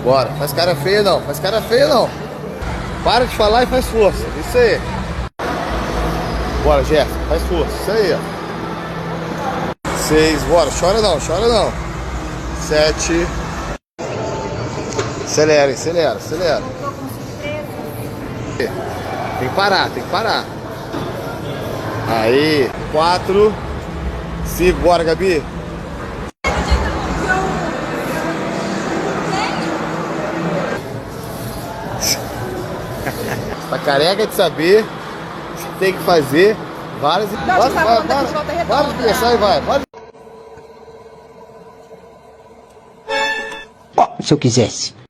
Bora, faz cara feia não, faz cara feia não. Para de falar e faz força, isso aí. Bora, Jéssica, faz força, isso aí, ó. 6, bora, chora não, chora não. 7. Acelera, acelera, acelera. Tem que parar, tem que parar. Aí, 4, 5, bora, Gabi. Tá careca de saber o que tem que fazer. Várias e várias pensar e vai. Ó, se eu quisesse.